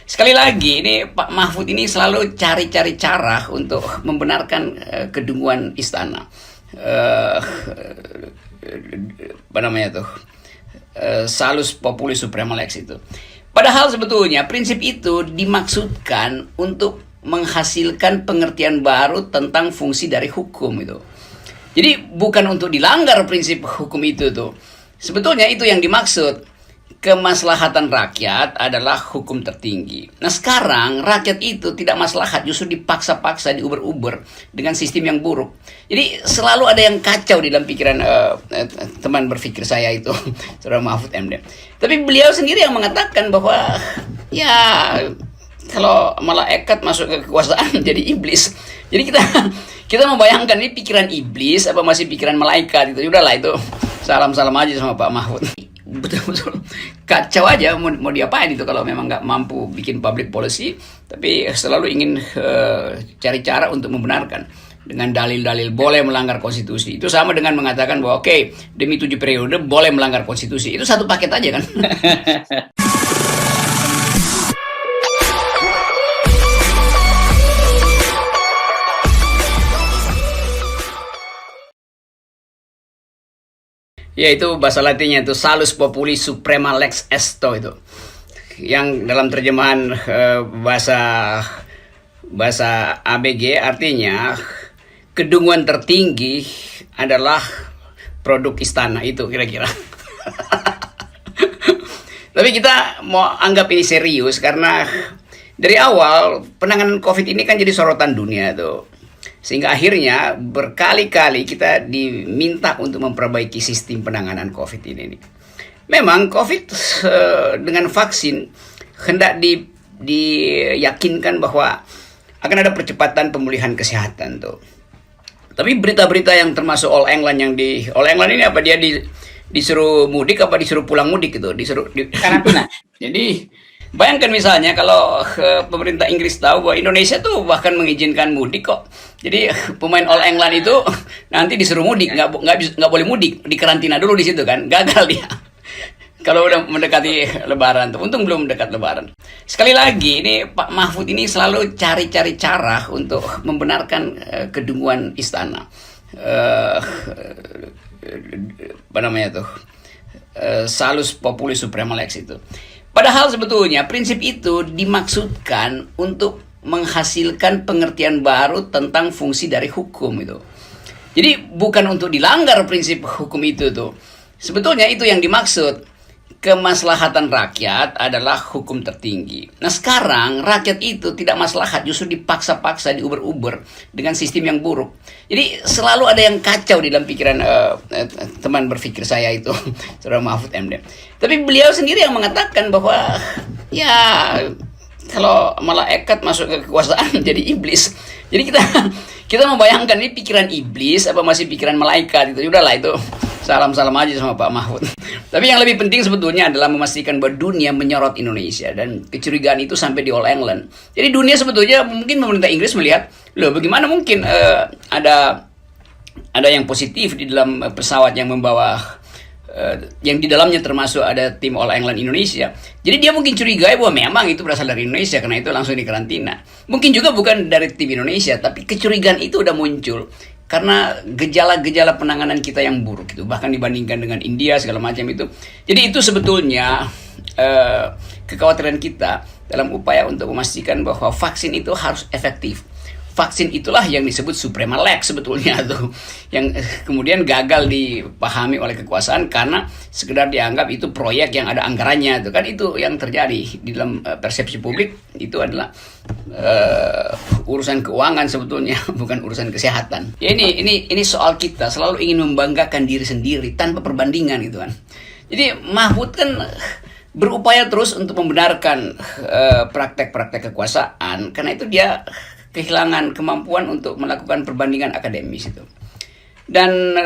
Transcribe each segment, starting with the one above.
Sekali lagi, ini Pak Mahfud ini selalu cari-cari cara untuk membenarkan kedunguan istana. Eh, Apa namanya tuh? Salus Populi Suprema Lex itu. Padahal sebetulnya prinsip itu dimaksudkan untuk menghasilkan pengertian baru tentang fungsi dari hukum itu. Jadi bukan untuk dilanggar prinsip hukum itu tuh. Sebetulnya itu yang dimaksud. Kemaslahatan rakyat adalah hukum tertinggi. Nah sekarang rakyat itu tidak maslahat, justru dipaksa-paksa, diuber-uber dengan sistem yang buruk. Jadi selalu ada yang kacau di dalam pikiran teman berpikir saya itu, Saudara Mahfud MD. Tapi beliau sendiri yang mengatakan bahwa ya kalau malaikat masuk ke kekuasaan jadi iblis. Jadi kita membayangkan ini pikiran iblis apa masih pikiran malaikat itu. Udahlah itu salam-salam aja sama Pak Mahfud. Betul-betul kacau aja mau diapain itu kalau memang nggak mampu bikin public policy, tapi selalu ingin cari cara untuk membenarkan dengan dalil-dalil boleh melanggar konstitusi. Itu sama dengan mengatakan bahwa oke, demi 7 periode boleh melanggar konstitusi. Itu satu paket aja kan. Ya itu bahasa latinnya itu Salus Populi Suprema Lex Esto itu. Yang dalam terjemahan bahasa ABG artinya kedunguan tertinggi adalah produk istana itu kira-kira. Tapi kita mau anggap ini serius karena dari awal penanganan COVID ini kan jadi sorotan dunia tuh. Sehingga akhirnya berkali-kali kita diminta untuk memperbaiki sistem penanganan COVID ini. Memang COVID dengan vaksin hendak diyakinkan bahwa akan ada percepatan pemulihan kesehatan tuh. Tapi berita-berita yang termasuk All England All England ini apa dia disuruh mudik apa disuruh pulang mudik gitu, disuruh karantina. Jadi bayangkan misalnya kalau pemerintah Inggris tahu bahwa Indonesia tuh bahkan mengizinkan mudik kok. Jadi pemain All England itu nanti disuruh mudik, nggak boleh mudik, dikarantina dulu di situ kan, gagal dia. Kalau udah mendekati Lebaran tuh, untung belum mendekat Lebaran. Sekali lagi, ini Pak Mahfud ini selalu cari-cari cara untuk membenarkan kedunguan istana. Apa namanya tuh? Salus Populi Suprema Lex itu. Padahal sebetulnya prinsip itu dimaksudkan untuk menghasilkan pengertian baru tentang fungsi dari hukum itu. Jadi bukan untuk dilanggar prinsip hukum itu tuh. Sebetulnya itu yang dimaksud. Kemaslahatan rakyat adalah hukum tertinggi. Nah sekarang rakyat itu tidak maslahat, justru dipaksa-paksa, diuber-uber dengan sistem yang buruk. Jadi selalu ada yang kacau di dalam pikiran teman berpikir saya itu, Saudara Mahfud MD. Tapi beliau sendiri yang mengatakan bahwa ya kalau malaikat masuk ke kekuasaan jadi iblis. Jadi kita membayangkan ini pikiran iblis apa masih pikiran malaikat itu. Udahlah itu salam-salam aja sama Pak Mahfud. Tapi yang lebih penting sebetulnya adalah memastikan bahwa dunia menyorot Indonesia dan kecurigaan itu sampai di All England. Jadi dunia sebetulnya mungkin pemerintah Inggris melihat, loh bagaimana mungkin ada yang positif di dalam pesawat yang membawa yang di dalamnya termasuk ada tim All England Indonesia. Jadi dia mungkin curiga bahwa memang itu berasal dari Indonesia, karena itu langsung dikarantina. Mungkin juga bukan dari tim Indonesia, tapi kecurigaan itu udah muncul karena gejala-gejala penanganan kita yang buruk itu, bahkan dibandingkan dengan India segala macam itu. Jadi itu sebetulnya kekhawatiran kita dalam upaya untuk memastikan bahwa vaksin itu harus efektif. Vaksin itulah yang disebut Suprema Lex sebetulnya tuh, yang kemudian gagal dipahami oleh kekuasaan karena sekedar dianggap itu proyek yang ada anggarannya tuh kan. Itu yang terjadi di dalam persepsi publik, itu adalah urusan keuangan sebetulnya, bukan urusan kesehatan. Ya ini soal kita selalu ingin membanggakan diri sendiri tanpa perbandingan gitu kan. Jadi Mahfud kan berupaya terus untuk membenarkan praktek-praktek kekuasaan, karena itu dia kehilangan kemampuan untuk melakukan perbandingan akademis itu. Dan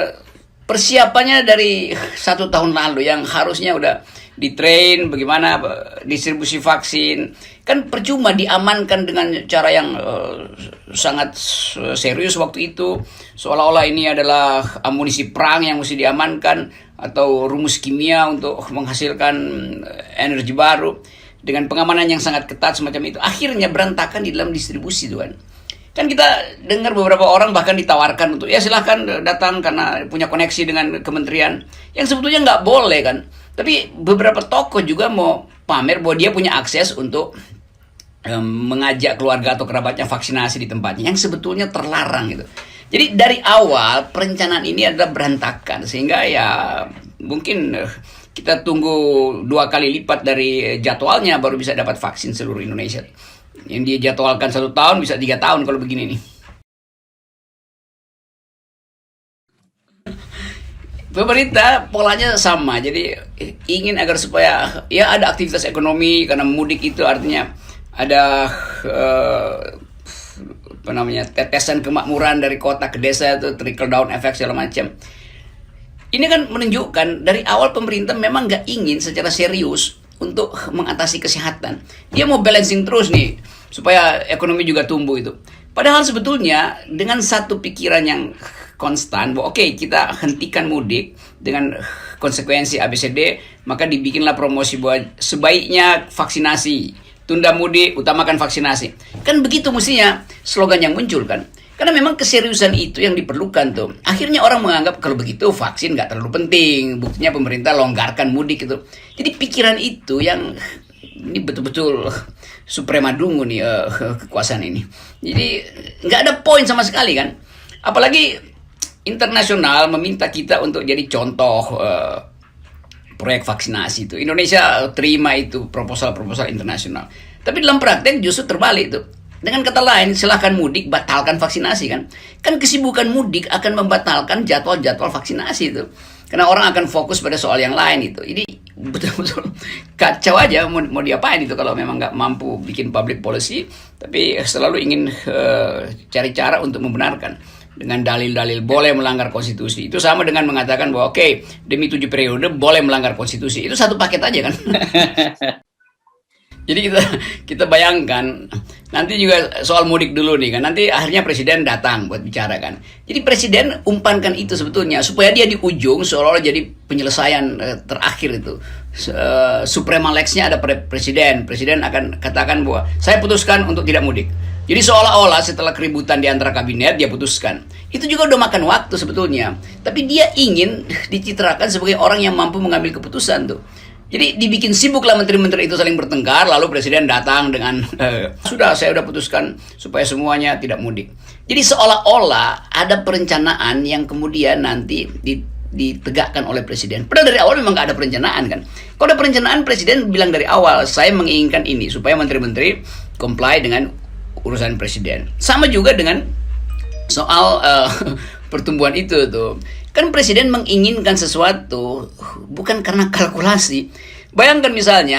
persiapannya dari 1 tahun lalu yang harusnya udah ditrain bagaimana distribusi vaksin, kan percuma diamankan dengan cara yang sangat serius waktu itu, seolah-olah ini adalah amunisi perang yang mesti diamankan atau rumus kimia untuk menghasilkan energi baru. dengan pengamanan yang sangat ketat semacam itu, akhirnya berantakan di dalam distribusi tuh kan. Kan kita dengar beberapa orang bahkan ditawarkan untuk ya silahkan datang karena punya koneksi dengan kementerian, yang sebetulnya nggak boleh kan. Tapi beberapa tokoh juga mau pamer bahwa dia punya akses untuk mengajak keluarga atau kerabatnya vaksinasi di tempatnya, yang sebetulnya terlarang gitu. Jadi dari awal perencanaan ini adalah berantakan, sehingga ya mungkin kita tunggu 2 kali lipat dari jadwalnya baru bisa dapat vaksin seluruh Indonesia. Yang dia jadwalkan 1 tahun bisa 3 tahun kalau begini nih. Pemerintah polanya sama, jadi ingin agar supaya ya ada aktivitas ekonomi, karena mudik itu artinya ada tetesan kemakmuran dari kota ke desa, itu trickle down effect segala macam. Ini kan menunjukkan dari awal pemerintah memang nggak ingin secara serius untuk mengatasi kesehatan. Dia mau balancing terus nih supaya ekonomi juga tumbuh itu. Padahal sebetulnya dengan satu pikiran yang konstan bahwa oke, kita hentikan mudik dengan konsekuensi ABCD, maka dibikinlah promosi bahwa sebaiknya vaksinasi, tunda mudik, utamakan vaksinasi. Kan begitu mestinya slogan yang muncul kan. Karena memang keseriusan itu yang diperlukan tuh. Akhirnya orang menganggap kalau begitu vaksin nggak terlalu penting. Buktinya pemerintah longgarkan mudik itu. Jadi pikiran itu yang ini betul-betul suprema dungu nih kekuasaan ini. Jadi nggak ada poin sama sekali kan. Apalagi internasional meminta kita untuk jadi contoh proyek vaksinasi itu. Indonesia terima itu proposal-proposal internasional. Tapi dalam praktek justru terbalik itu. Dengan kata lain, silahkan mudik, batalkan vaksinasi kan. Kan kesibukan mudik akan membatalkan jadwal-jadwal vaksinasi itu. Karena orang akan fokus pada soal yang lain itu. Jadi betul-betul kacau aja mau diapain itu kalau memang nggak mampu bikin public policy. Tapi selalu ingin cari cara untuk membenarkan. Dengan dalil-dalil boleh melanggar konstitusi. Itu sama dengan mengatakan bahwa oke, demi 7 periode boleh melanggar konstitusi. Itu satu paket aja kan. Jadi kita bayangkan nanti juga soal mudik dulu nih kan. Nanti akhirnya presiden datang buat bicara kan. Jadi presiden umpankan itu sebetulnya supaya dia di ujung seolah-olah jadi penyelesaian terakhir itu. Suprema lex-nya ada pada presiden. Presiden akan katakan bahwa saya putuskan untuk tidak mudik. Jadi seolah-olah setelah keributan di antara kabinet dia putuskan. Itu juga udah makan waktu sebetulnya. Tapi dia ingin dicitrakan sebagai orang yang mampu mengambil keputusan tuh. Jadi dibikin sibuklah menteri-menteri itu saling bertengkar, lalu presiden datang dengan sudah saya udah putuskan supaya semuanya tidak mudik. Jadi seolah-olah ada perencanaan yang kemudian nanti ditegakkan oleh presiden. Padahal dari awal memang gak ada perencanaan kan. Kalau ada perencanaan, presiden bilang dari awal saya menginginkan ini supaya menteri-menteri comply dengan urusan presiden. Sama juga dengan soal pertumbuhan itu tuh. Kan presiden menginginkan sesuatu bukan karena kalkulasi. Bayangkan misalnya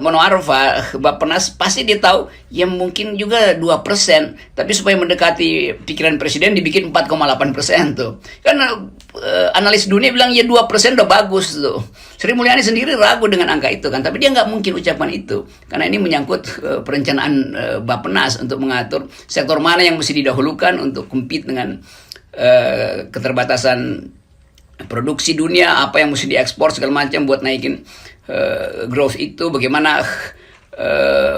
Monoarfa, Bappenas pasti dia tahu ya mungkin juga 2%, tapi supaya mendekati pikiran presiden dibikin 4,8% tuh. Karena analis dunia bilang ya 2% udah bagus tuh. Sri Mulyani sendiri ragu dengan angka itu kan, tapi dia nggak mungkin ucapan itu karena ini menyangkut perencanaan Bappenas untuk mengatur sektor mana yang mesti didahulukan untuk compete dengan keterbatasan produksi dunia, apa yang mesti diekspor segala macam buat naikin growth itu, bagaimana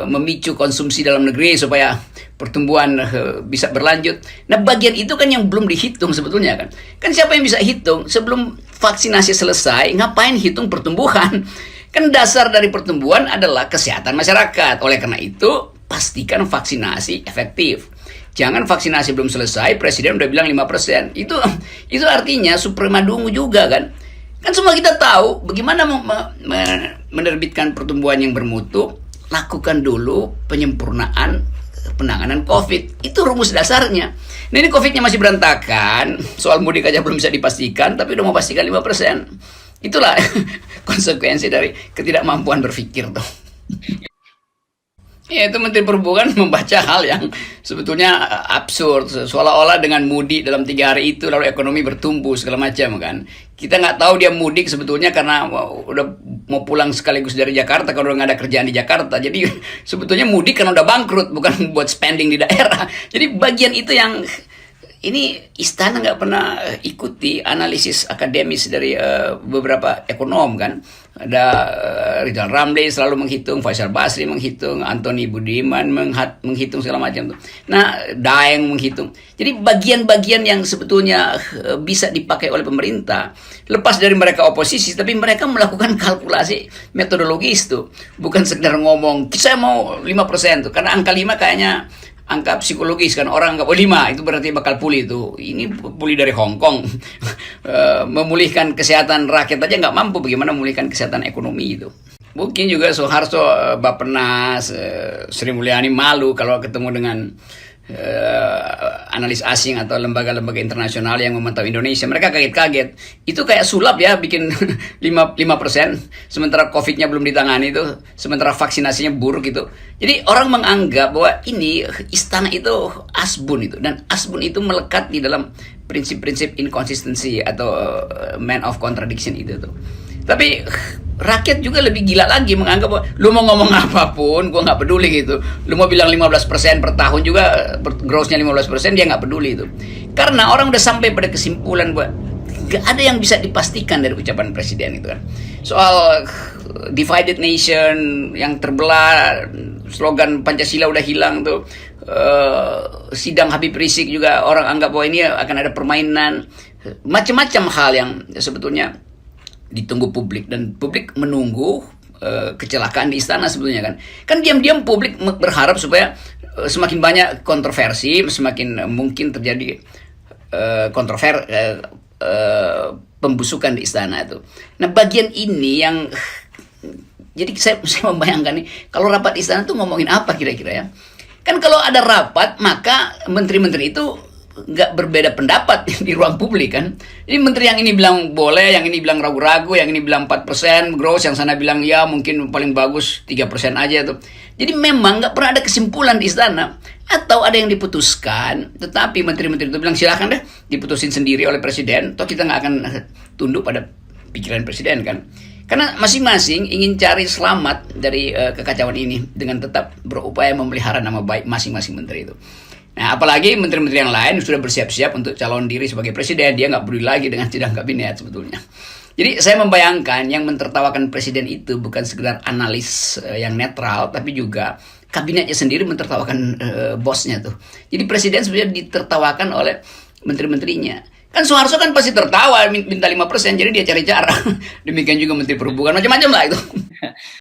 memicu konsumsi dalam negeri supaya pertumbuhan bisa berlanjut. Nah bagian itu kan yang belum dihitung sebetulnya kan. Kan siapa yang bisa hitung sebelum vaksinasi selesai, ngapain hitung pertumbuhan? Kan dasar dari pertumbuhan adalah kesehatan masyarakat. Oleh karena itu pastikan vaksinasi efektif. Jangan vaksinasi belum selesai, presiden udah bilang 5%. Itu artinya suprema dungu juga kan. Kan semua kita tahu bagaimana menerbitkan pertumbuhan yang bermutu. Lakukan dulu penyempurnaan penanganan COVID. Itu rumus dasarnya. Nah ini COVID-nya masih berantakan. Soal mudik aja belum bisa dipastikan, tapi udah mau pastikan 5%. Itulah konsekuensi dari ketidakmampuan berpikir tuh. Ya itu Menteri Perhubungan membaca hal yang sebetulnya absurd, seolah-olah dengan mudik dalam 3 hari itu lalu ekonomi bertumbuh segala macam kan. Kita nggak tahu dia mudik sebetulnya karena udah mau pulang sekaligus dari Jakarta kalau udah nggak ada kerjaan di Jakarta. Jadi sebetulnya mudik karena udah bangkrut, bukan buat spending di daerah. Jadi bagian itu yang ini istana nggak pernah ikuti analisis akademis dari beberapa ekonom kan. Ada Rizal Ramli selalu menghitung, Faisal Basri menghitung, Anthony Budiman menghitung segala macam tuh. Nah, Daeng menghitung. Jadi bagian-bagian yang sebetulnya bisa dipakai oleh pemerintah, lepas dari mereka oposisi, tapi mereka melakukan kalkulasi metodologis tuh. Bukan sekedar ngomong, saya mau 5% tuh. Karena angka 5 kayaknya angka psikologis kan, orang anggap 5 itu berarti bakal pulih tuh. Ini pulih dari Hong Kong. Memulihkan kesehatan rakyat aja nggak mampu, bagaimana memulihkan kesehatan ekonomi itu. Mungkin juga Soeharto, Bappenas, Sri Mulyani malu kalau ketemu dengan analis asing atau lembaga-lembaga internasional yang memantau Indonesia. Mereka kaget-kaget. Itu kayak sulap ya, bikin 5%, sementara COVID-nya belum ditangani itu, sementara vaksinasinya buruk itu. Jadi orang menganggap bahwa ini istana itu asbun itu, dan asbun itu melekat di dalam prinsip-prinsip inkonsistensi atau man of contradiction itu tuh. Tapi rakyat juga lebih gila lagi, menganggap bahwa lu mau ngomong apapun gua nggak peduli gitu. Lu mau bilang 15% per tahun juga, grossnya 15%, dia nggak peduli itu. Karena orang udah sampai pada kesimpulan bahwa nggak ada yang bisa dipastikan dari ucapan presiden itu kan. Soal divided nation yang terbelah, slogan Pancasila udah hilang tuh. Sidang Habib Rizik juga orang anggap bahwa ini akan ada permainan, macam-macam hal yang sebetulnya ditunggu publik, dan publik menunggu kecelakaan di istana sebetulnya kan diam-diam publik berharap supaya semakin banyak kontroversi, semakin mungkin terjadi pembusukan di istana itu. Nah, bagian ini yang jadi saya membayangkan nih, kalau rapat istana tuh ngomongin apa kira-kira ya. Kan kalau ada rapat, maka menteri-menteri itu nggak berbeda pendapat di ruang publik kan. Jadi menteri yang ini bilang boleh, yang ini bilang ragu-ragu, yang ini bilang 4% gross, yang sana bilang ya mungkin paling bagus 3% aja tuh. Jadi memang nggak pernah ada kesimpulan di istana. Atau ada yang diputuskan, tetapi menteri-menteri itu bilang silahkan deh diputusin sendiri oleh presiden, toh kita nggak akan tunduk pada pikiran presiden kan. Karena masing-masing ingin cari selamat dari kekacauan ini dengan tetap berupaya memelihara nama baik masing-masing menteri itu. Nah, apalagi menteri-menteri yang lain sudah bersiap-siap untuk calon diri sebagai presiden, dia nggak peduli lagi dengan sidang kabinet sebetulnya. Jadi saya membayangkan yang mentertawakan presiden itu bukan sekedar analis yang netral, tapi juga kabinetnya sendiri mentertawakan bosnya tuh. Jadi presiden sebenarnya ditertawakan oleh menteri-menterinya. Kan Soeharto kan pasti tertawa minta 5%, jadi dia cari cara. Demikian juga Menteri Perhubungan, macam-macam lah itu.